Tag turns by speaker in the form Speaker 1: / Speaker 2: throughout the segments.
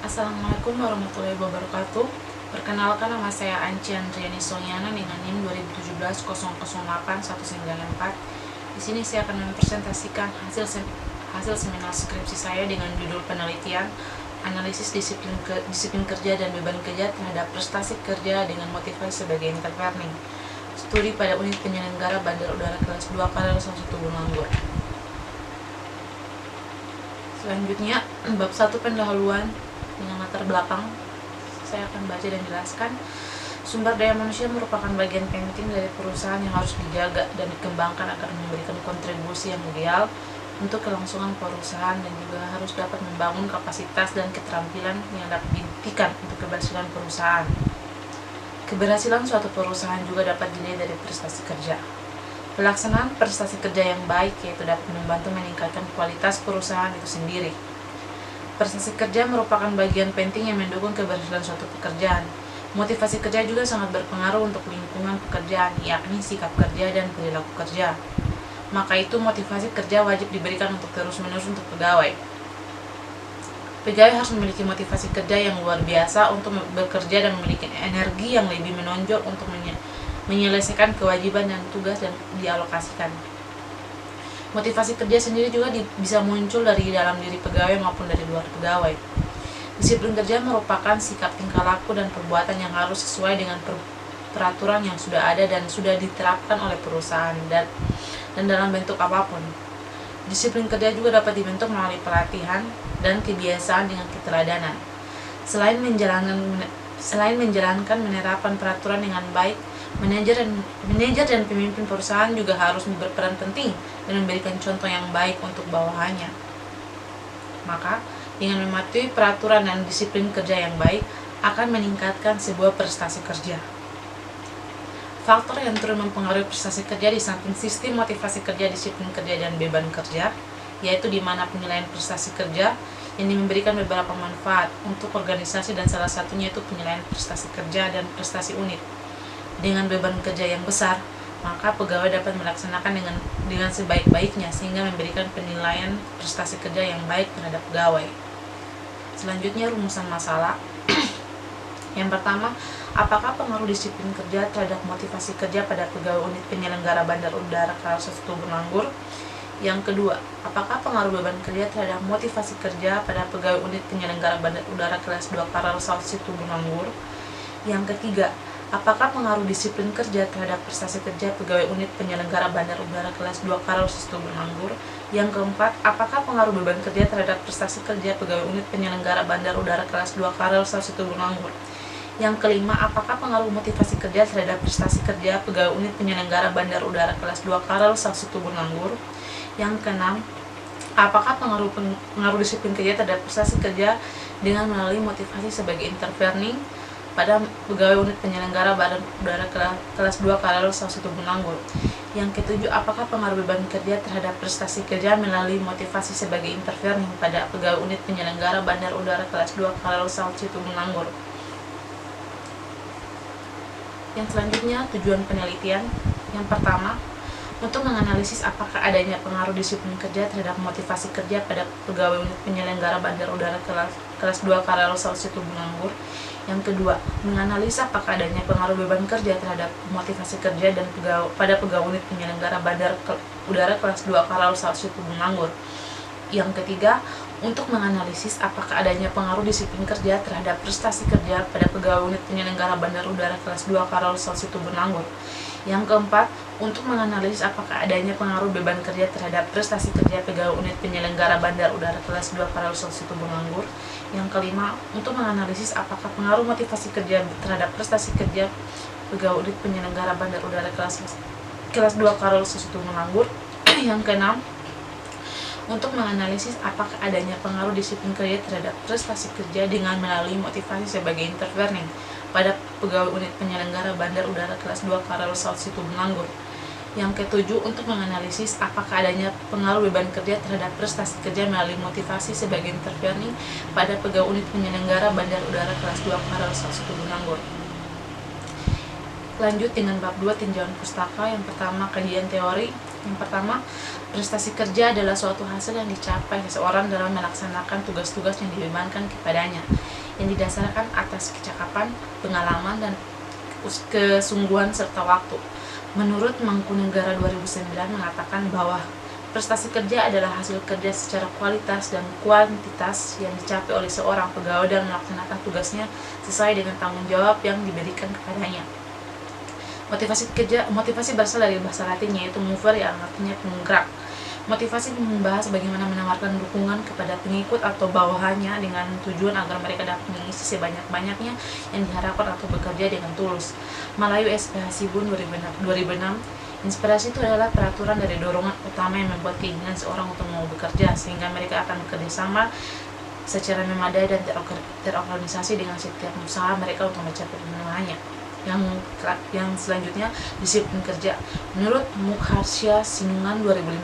Speaker 1: Assalamualaikum warahmatullahi wabarakatuh. Perkenalkan, nama saya Anci Andriani Sonyana dengan NIM 2017-008-194. Di sini saya akan mempresentasikan hasil seminar skripsi saya dengan judul penelitian analisis disiplin kerja dan beban kerja terhadap prestasi kerja dengan motivasi sebagai interlearning. Studi pada unit penyelenggara Bandar Udara kelas 2 Karel 1 Nganggur. Selanjutnya, bab 1 pendahuluan dengan latar belakang. Saya akan baca dan jelaskan. Sumber daya manusia merupakan bagian penting dari perusahaan yang harus dijaga dan dikembangkan agar memberikan kontribusi yang ideal untuk kelangsungan perusahaan dan juga harus dapat membangun kapasitas dan keterampilan yang dapat dibuktikan untuk keberhasilan perusahaan. Keberhasilan suatu perusahaan juga dapat dilihat dari prestasi kerja. Pelaksanaan prestasi kerja yang baik yaitu dapat membantu meningkatkan kualitas perusahaan itu sendiri. Prestasi kerja merupakan bagian penting yang mendukung keberhasilan suatu pekerjaan. Motivasi kerja juga sangat berpengaruh untuk lingkungan pekerjaan, yakni sikap kerja dan perilaku kerja. Maka itu motivasi kerja wajib diberikan untuk terus-menerus untuk pegawai. Pegawai harus memiliki motivasi kerja yang luar biasa untuk bekerja dan memiliki energi yang lebih menonjol untuk menyelesaikan kewajiban dan tugas yang dialokasikan. Motivasi kerja sendiri juga bisa muncul dari dalam diri pegawai maupun dari luar pegawai. Disiplin kerja merupakan sikap tingkah laku dan perbuatan yang harus sesuai dengan peraturan yang sudah ada dan sudah diterapkan oleh perusahaan dan dalam bentuk apapun. Disiplin kerja juga dapat dibentuk melalui pelatihan dan kebiasaan dengan keteladanan. Selain menjalankan penerapan peraturan dengan baik, manajer dan pemimpin perusahaan juga harus berperan penting dan memberikan contoh yang baik untuk bawahannya. Maka, dengan mematuhi peraturan dan disiplin kerja yang baik akan meningkatkan sebuah prestasi kerja. Faktor yang turut mempengaruhi prestasi kerja di samping sistem motivasi kerja, disiplin kerja, dan beban kerja, yaitu di mana penilaian prestasi kerja yang memberikan beberapa manfaat untuk organisasi dan salah satunya itu penilaian prestasi kerja dan prestasi unit. Dengan beban kerja yang besar, maka pegawai dapat melaksanakan dengan sebaik-baiknya sehingga memberikan penilaian prestasi kerja yang baik terhadap pegawai. Selanjutnya, rumusan masalah. Yang pertama, apakah pengaruh disiplin kerja terhadap motivasi kerja pada pegawai unit penyelenggara Bandar Udara Karel 1 Nganggur? Yang kedua, apakah pengaruh beban kerja terhadap motivasi kerja pada pegawai unit penyelenggara Bandar Udara kelas 2 Karel 1 Nganggur? Yang ketiga, apakah pengaruh disiplin kerja terhadap prestasi kerja pegawai unit penyelenggara Bandar Udara kelas 2 Karel 1 Nganggur? Yang keempat, apakah pengaruh beban kerja terhadap prestasi kerja pegawai unit penyelenggara Bandar Udara kelas 2 Karel 1 Nganggur? Yang kelima, apakah pengaruh motivasi kerja terhadap prestasi kerja pegawai unit penyelenggara Bandar Udara kelas 2 Karel 1 Nganggur? Yang keenam, apakah pengaruh disiplin kerja terhadap prestasi kerja dengan melalui motivasi sebagai interlearning pada pegawai unit penyelenggara Bandar Udara kelas 2 Karel 1 Nganggur? Yang ketujuh, apakah pengaruh beban kerja terhadap prestasi kerja melalui motivasi sebagai interlearning pada pegawai unit penyelenggara Bandar Udara kelas 2 Karel 1 Nganggur? Yang selanjutnya, tujuan penelitian. Yang pertama, untuk menganalisis apakah adanya pengaruh disiplin kerja terhadap motivasi kerja pada pegawai unit penyelenggara Bandar Udara kelas 2 Karel 1 Nganggur. Yang kedua, menganalisa apakah adanya pengaruh beban kerja terhadap motivasi kerja dan pada pegawai unit penyelenggara Bandar Udara kelas 2 Karel 1 Nganggur. Yang ketiga, untuk menganalisis apakah adanya pengaruh disiplin kerja terhadap prestasi kerja pada pegawai unit penyelenggara Bandar Udara kelas 2 Karel 1 Nganggur. Yang keempat, untuk menganalisis apakah adanya pengaruh beban kerja terhadap prestasi kerja pegawai unit penyelenggara Bandar Udara kelas 2 Karel 1 Nganggur. Yang kelima, untuk menganalisis apakah pengaruh motivasi kerja terhadap prestasi kerja pegawai unit penyelenggara Bandar Udara kelas 2 Karel 1 Nganggur. Yang keenam, untuk menganalisis apakah adanya pengaruh disiplin kerja terhadap prestasi kerja dengan melalui motivasi sebagai interlearning pada pegawai unit penyelenggara Bandar Udara kelas 2 Karel 1 Nganggur. Yang ketujuh, untuk menganalisis apakah adanya pengaruh beban kerja terhadap prestasi kerja melalui motivasi sebagai interlearning pada pegawai unit penyelenggara Bandar Udara kelas 2 Karel 1 Nganggur. Lanjut dengan bab 2 tinjauan pustaka. Yang pertama, kajian teori. Yang pertama, prestasi kerja adalah suatu hasil yang dicapai seseorang dalam melaksanakan tugas-tugas yang dibebankan kepadanya, yang didasarkan atas kecakapan, pengalaman, dan kesungguhan serta waktu. Menurut Mangkunegara 2009 mengatakan bahwa prestasi kerja adalah hasil kerja secara kualitas dan kuantitas yang dicapai oleh seorang pegawai dalam melaksanakan tugasnya sesuai dengan tanggung jawab yang diberikan kepadanya. Motivasi berasal dari bahasa Latin, yaitu mover, yang artinya penggerak. Motivasi membahas bagaimana menawarkan dukungan kepada pengikut atau bawahannya dengan tujuan agar mereka dapat mengisi sebanyak-banyaknya yang diharapkan atau bekerja dengan tulus. Malayu SPH Sibun 2006. Inspirasi itu adalah peraturan dari dorongan utama yang membuat keinginan seorang untuk mau bekerja, sehingga mereka akan bekerja sama secara memadai dan terorganisasi dengan setiap usaha mereka untuk mencapai pemenuhannya. Yang selanjutnya, disiplin kerja. Menurut Mukharsha Sinungan 2005,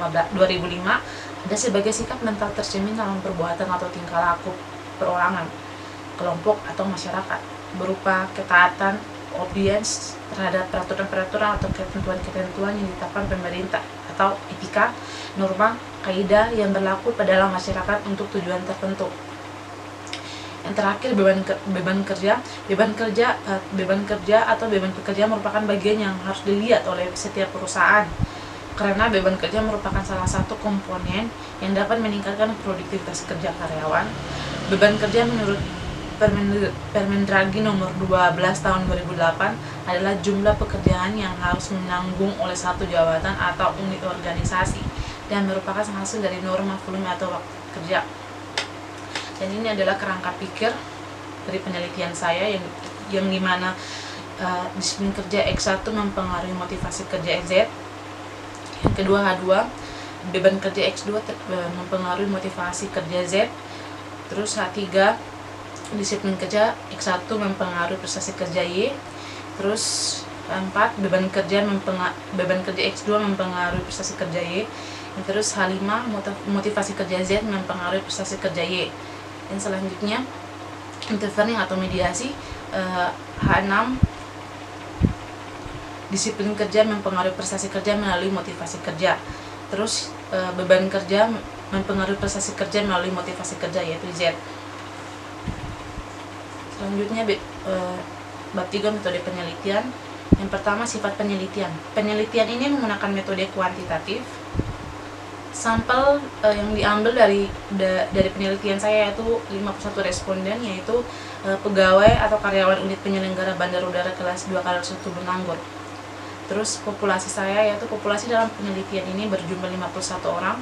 Speaker 1: ada sebagai sikap mental tercermin dalam perbuatan atau tingkah laku perorangan, kelompok atau masyarakat, berupa ketaatan obedience terhadap peraturan-peraturan atau ketentuan-ketentuan yang ditetapkan pemerintah, atau etika, norma, kaidah yang berlaku pada dalam masyarakat untuk tujuan tertentu. Yang terakhir, beban pekerja merupakan bagian yang harus dilihat oleh setiap perusahaan, karena beban kerja merupakan salah satu komponen yang dapat meningkatkan produktivitas kerja karyawan. Beban kerja menurut Permendagri nomor 12 tahun 2008 adalah jumlah pekerjaan yang harus menanggung oleh satu jabatan atau unit organisasi, dan merupakan hasil dari norma volume atau waktu kerja. Dan ini adalah kerangka pikir dari penelitian saya yang dimana disiplin kerja X1 mempengaruhi motivasi kerja Z, yang kedua H2, beban kerja X2 mempengaruhi motivasi kerja Z, terus H3, disiplin kerja X1 mempengaruhi prestasi kerja Y, terus 4, beban kerja X2 mempengaruhi prestasi kerja Y, terus H5, motivasi kerja Z mempengaruhi prestasi kerja Y. Dan selanjutnya, intervening atau mediasi, H6, disiplin kerja mempengaruhi prestasi kerja melalui motivasi kerja. Terus beban kerja mempengaruhi prestasi kerja melalui motivasi kerja, yaitu Z. Selanjutnya, bab 3, metode penelitian. Yang pertama, sifat penelitian. Penelitian ini menggunakan metode kuantitatif. Sampel yang diambil dari penelitian saya yaitu 51 responden, yaitu pegawai atau karyawan unit penyelenggara bandar udara kelas 2 KRL 1 Benanggur. Terus populasi saya, yaitu populasi dalam penelitian ini berjumlah 51 orang,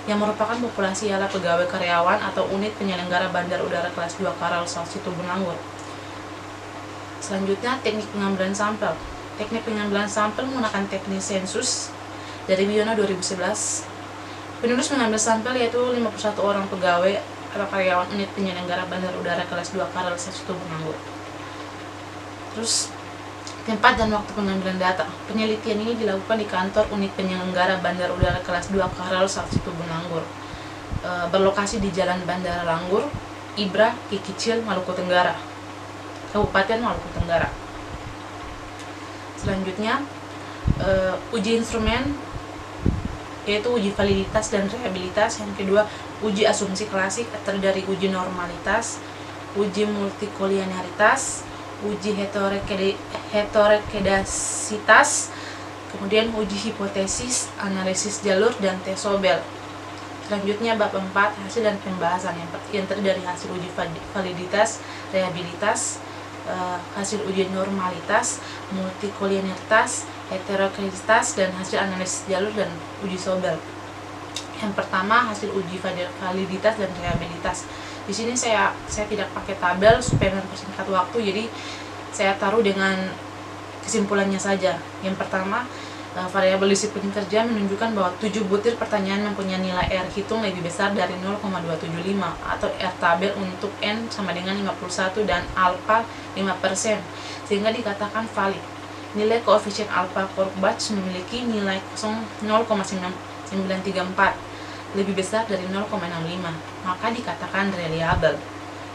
Speaker 1: yang merupakan populasi ialah pegawai karyawan atau unit penyelenggara bandar udara kelas 2 KRL 1 Benanggur. Selanjutnya, teknik pengambilan sampel. Teknik pengambilan sampel menggunakan teknik sensus dari Wiono 2011. Penulis mengambil sampel yaitu 51 orang pegawai atau karyawan unit penyelenggara bandar udara kelas 2 KRL 1 Benanggur. Terus, tempat dan waktu pengambilan data. Penelitian ini dilakukan di kantor unit penyelenggara bandar udara kelas 2 KRL 1 Benanggur, berlokasi di Jalan Bandara Langgur, Ibra, Kikicil, Maluku Tenggara, Kabupaten Maluku Tenggara. Selanjutnya, uji instrumen yaitu uji validitas dan rehabilitas. Yang kedua, uji asumsi klasik terdiri dari uji normalitas, uji multikolinearitas, uji heterokedasitas, kemudian uji hipotesis, analisis jalur, dan tes Sobel. Selanjutnya, bab 4, hasil dan pembahasan yang terdiri dari hasil uji validitas, rehabilitas, hasil uji normalitas, multikolinearitas, heterokedasitas, dan hasil analisis jalur dan uji Sobel. Yang pertama, hasil uji validitas dan rehabilitas. Di sini saya tidak pakai tabel supaya mempersingkat waktu, jadi saya taruh dengan kesimpulannya saja. Yang pertama, variabel disiplin kerja menunjukkan bahwa 7 butir pertanyaan mempunyai nilai R hitung lebih besar dari 0,275 atau R tabel untuk N sama dengan 51 dan alpha 5%, sehingga dikatakan valid. Nilai koefisien alpha Korkbach memiliki nilai 0,934 lebih besar dari 0,65, maka dikatakan reliable.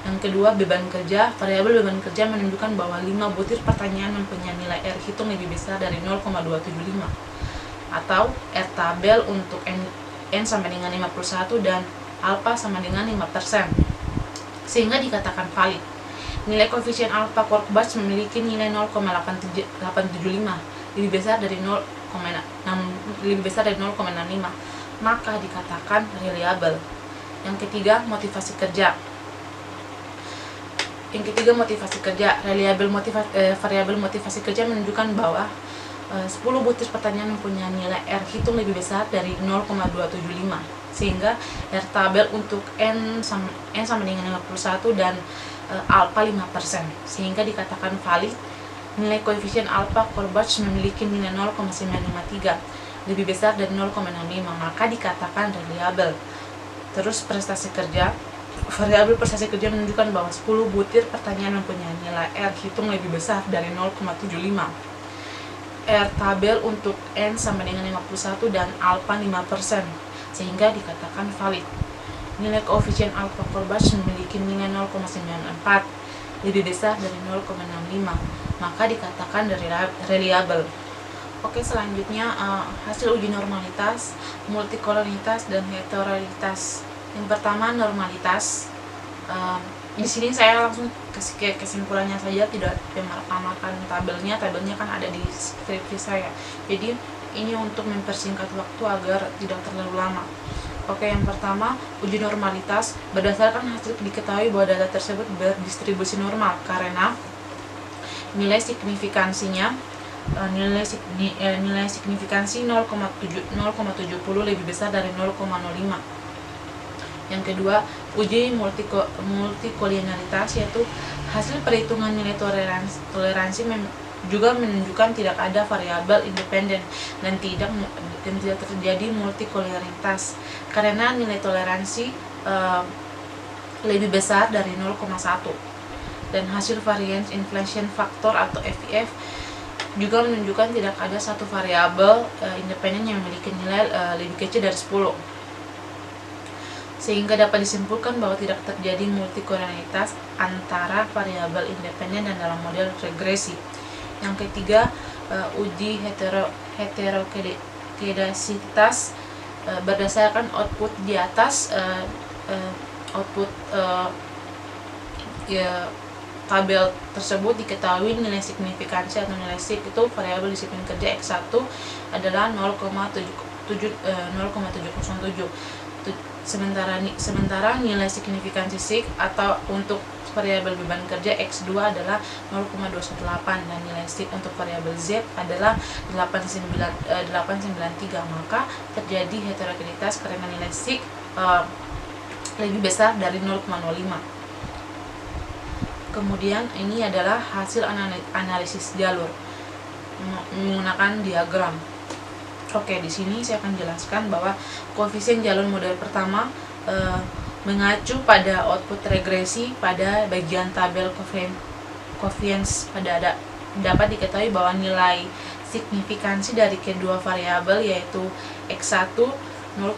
Speaker 1: Yang kedua, beban kerja. Variabel beban kerja menunjukkan bahwa 5 butir pertanyaan mempunyai nilai R hitung lebih besar dari 0,275 atau R tabel untuk N sama dengan 51 dan alpha sama dengan 5%, sehingga dikatakan valid. Nilai koefisien alpha Corbach memiliki nilai 0,875, lebih besar dari 0,65, maka dikatakan reliable. Yang ketiga, motivasi kerja. Variabel motivasi kerja menunjukkan bahwa 10 butir pertanyaan mempunyai nilai R hitung lebih besar dari 0,275, sehingga R tabel untuk N sama dengan 51 dan alpha 5%, sehingga dikatakan valid. Nilai koefisien alpha Corbach memiliki nilai 0,953, lebih besar dari 0,65, maka dikatakan reliable. Terus prestasi kerja. Variabel prestasi kerja menunjukkan bahwa 10 butir pertanyaan mempunyai nilai R hitung lebih besar dari 0,75. R tabel untuk N sama dengan 51 dan alpha 5%, sehingga dikatakan valid. Nilai koefisien alpha Corbach memiliki nilai 0,94, lebih besar dari 0,65, maka dikatakan reliable. Oke, selanjutnya hasil uji normalitas, multikolonitas, dan heterolitas. Yang pertama, normalitas. Di sini saya langsung kasih kesimpulannya saja, tidak memarkan tabelnya kan ada di skripsi saya. Jadi ini untuk mempersingkat waktu agar tidak terlalu lama. Oke, yang pertama, uji normalitas. Berdasarkan hasil diketahui bahwa data tersebut berdistribusi normal karena nilai signifikansinya nilai signifikansi 0,70 lebih besar dari 0,05. Yang kedua, uji multikolinearitas, yaitu hasil perhitungan nilai toleransi juga menunjukkan tidak ada variabel independen dan tidak terjadi multikolinearitas karena nilai toleransi lebih besar dari 0,1. Dan hasil variance inflation factor atau FIF juga menunjukkan tidak ada satu variabel independen yang memiliki nilai lebih kecil dari 10, sehingga dapat disimpulkan bahwa tidak terjadi multikolinearitas antara variabel independen dan dalam model regresi. Yang ketiga, uji heterokedasitas. Berdasarkan output di atas, tabel tersebut diketahui nilai signifikansi atau nilai sig itu variabel disiplin kerja X1 adalah 0,707. Sementara nilai signifikansi sig atau untuk variabel beban kerja X2 adalah 0,218 dan nilai sig untuk variabel Z adalah 893, maka terjadi heterogenitas karena nilai sig lebih besar dari 0,05. Kemudian ini adalah hasil analisis jalur menggunakan diagram. Oke, di sini saya akan jelaskan bahwa koefisien jalur model pertama mengacu pada output regresi pada bagian tabel coefficients. Dapat diketahui bahwa nilai signifikansi dari kedua variabel yaitu X1 0,000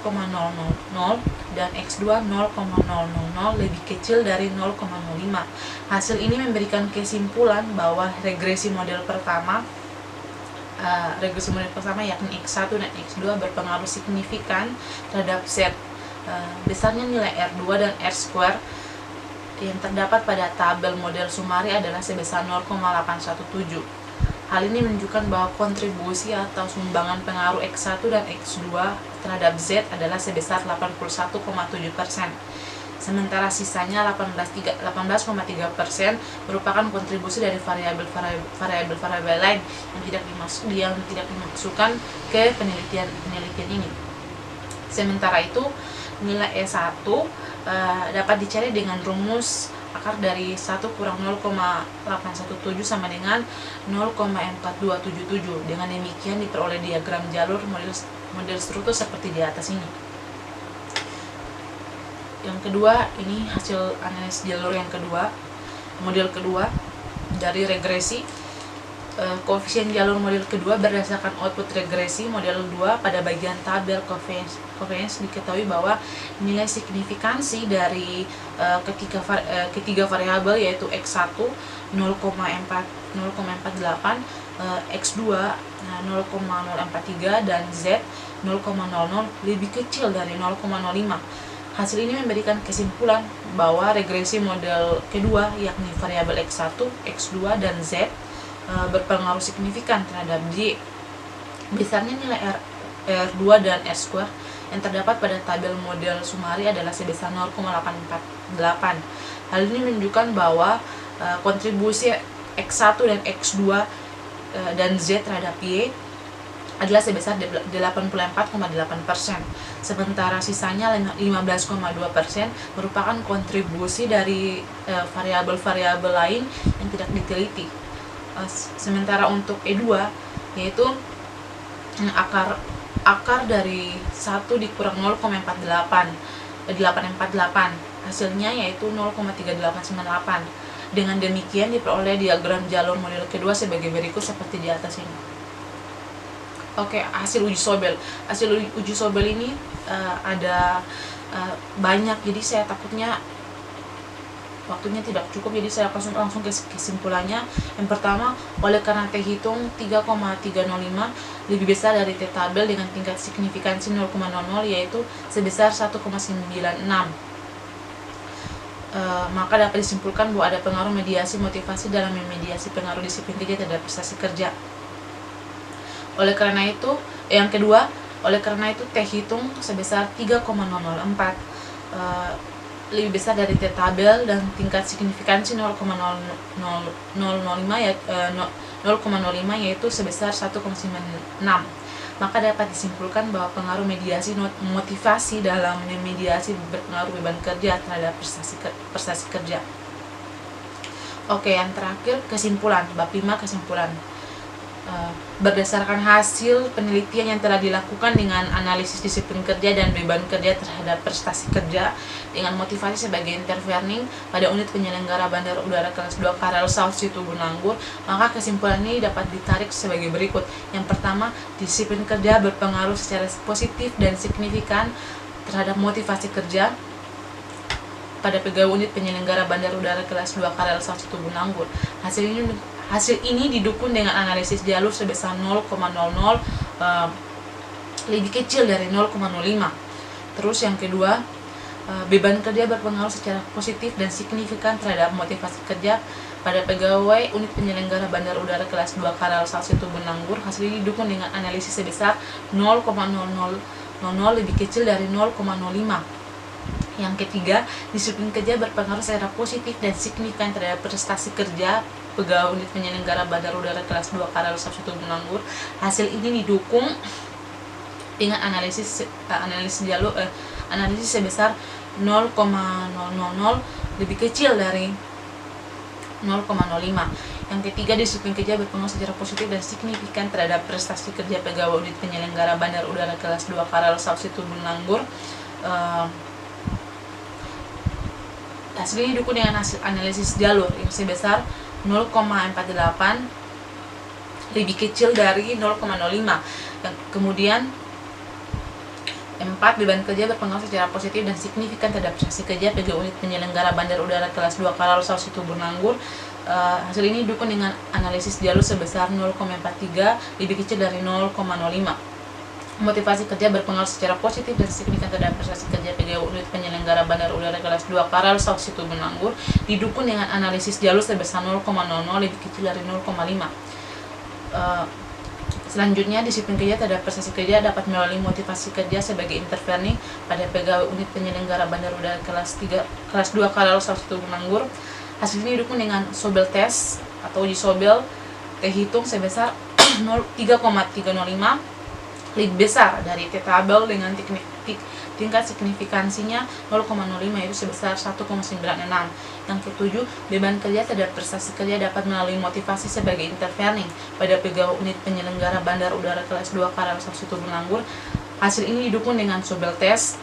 Speaker 1: dan X2 0,000 lebih kecil dari 0,05. Hasil ini memberikan kesimpulan bahwa regresi model pertama yakni X1 dan X2 berpengaruh signifikan terhadap Z. Besarnya nilai R2 dan R2 yang terdapat pada tabel model Sumari adalah sebesar 0,817. Hal ini menunjukkan bahwa kontribusi atau sumbangan pengaruh X1 dan X2 terhadap Z adalah sebesar 81,7%. Sementara sisanya 18,3% merupakan kontribusi dari variabel lain yang tidak dimasukkan ke penelitian ini. Sementara itu, nilai E1 dapat dicari dengan rumus akar dari 1 kurang 0,817 sama dengan 0,4277. Dengan demikian diperoleh diagram jalur model struktur seperti di atas ini. Yang kedua, ini hasil analisis jalur yang kedua, model kedua dari regresi. koefisien jalur model kedua berdasarkan output regresi model 2 pada bagian tabel koefisien diketahui bahwa nilai signifikansi dari ketiga variabel yaitu x1 0,48, x2 0,043 dan z 0,00 lebih kecil dari 0,05. Hasil ini memberikan kesimpulan bahwa regresi model kedua yakni variabel x1, x2 dan z berpengaruh signifikan terhadap Y. Besarnya nilai R2 dan R2 yang terdapat pada tabel model Sumari adalah sebesar 0,848. Hal ini menunjukkan bahwa kontribusi X1 dan X2 dan Z terhadap Y adalah sebesar 84,8%, sementara sisanya 15,2% merupakan kontribusi dari variabel-variabel lain yang tidak diteliti. Sementara untuk E2 yaitu akar dari 1 dikurang 848 hasilnya yaitu 0,3898. Dengan demikian diperoleh diagram jalur model kedua sebagai berikut seperti di atas ini. Oke, hasil uji sobel. Hasil uji sobel ini ada banyak, jadi saya takutnya waktunya tidak cukup, jadi saya langsung ke kesimpulannya. Yang pertama, oleh karena T hitung 3,305 lebih besar dari T tabel dengan tingkat signifikansi 0,00 yaitu sebesar 1,96, maka dapat disimpulkan bahwa ada pengaruh mediasi motivasi dalam memediasi pengaruh disiplin kerja terhadap prestasi kerja. Oleh karena itu, yang kedua, oleh karena itu T hitung sebesar 3,004 lebih besar dari T tabel dan tingkat signifikansi 0,005 yaitu sebesar 1,96, maka dapat disimpulkan bahwa pengaruh mediasi motivasi dalam mediasi berpengaruh beban kerja terhadap prestasi kerja. Oke, yang terakhir kesimpulan, bab 5 kesimpulan. Berdasarkan hasil penelitian yang telah dilakukan dengan analisis disiplin kerja dan beban kerja terhadap prestasi kerja dengan motivasi sebagai intervening pada unit penyelenggara bandar udara kelas 2 KRL South Situbondo, maka kesimpulan ini dapat ditarik sebagai berikut. Yang pertama, disiplin kerja berpengaruh secara positif dan signifikan terhadap motivasi kerja pada pegawai unit penyelenggara bandar udara kelas 2 KRL South Situbondo. Hasil ini didukung dengan analisis jalur sebesar 0,00 lebih kecil dari 0,05. Terus yang kedua, beban kerja berpengaruh secara positif dan signifikan terhadap motivasi kerja pada pegawai unit penyelenggara bandar udara kelas 2 KRL South Situbondo. Hasil ini didukung dengan analisis sebesar 0,00 lebih kecil dari 0,05. Yang ketiga, disiplin kerja berpengaruh secara positif dan signifikan terhadap prestasi kerja pegawai unit penyelenggara bandar udara kelas 2 KRL South Situbondo. Hasil ini didukung dengan analisis sebesar 0,000 lebih kecil dari 0,05. Yang ketiga, disiplin kerja berpengaruh secara positif dan signifikan terhadap prestasi kerja pegawai unit penyelenggara bandar udara kelas 2 KRL South Situbondo. Hasil ini didukung dengan hasil analisis jalur yang sebesar 0,48 lebih kecil dari 0,05. Kemudian 4. Beban kerja berpengaruh secara positif dan signifikan terhadap prestasi kerja pegawai unit penyelenggara bandar udara kelas 2 KRL South Situbondo. Hasil ini didukung dengan analisis jalur sebesar 0,43 lebih kecil dari 0,05. Motivasi kerja berpengaruh secara positif dan signifikan terhadap prestasi kerja pegawai unit penyelenggara bandar udara kelas 2 KRL South Situbondo didukung dengan analisis jalur sebesar 0,00 lebih kecil dari 0,5. Selanjutnya, disiplin kerja terhadap prestasi kerja dapat melalui motivasi kerja sebagai intervening pada pegawai unit penyelenggara bandar udara kelas 2 KRL South Situbondo. Hasil ini didukung dengan sobel test atau uji sobel T hitung sebesar 3,305 lebih besar dari T tabel dengan tingkat signifikansinya 0,05 yaitu sebesar 1,96. Yang ketujuh, beban kerja terhadap prestasi kerja dapat melalui motivasi sebagai intervening pada pegawai unit penyelenggara bandar udara kelas 2 KRL South Situbondo. Hasil ini didukung dengan sobel test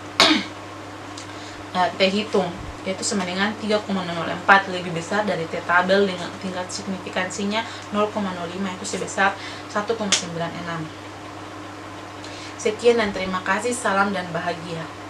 Speaker 1: T hitung yaitu sama dengan 3,004, lebih besar dari T tabel dengan tingkat signifikansinya 0,05, itu sebesar 1,96. Sekian dan terima kasih, salam dan bahagia.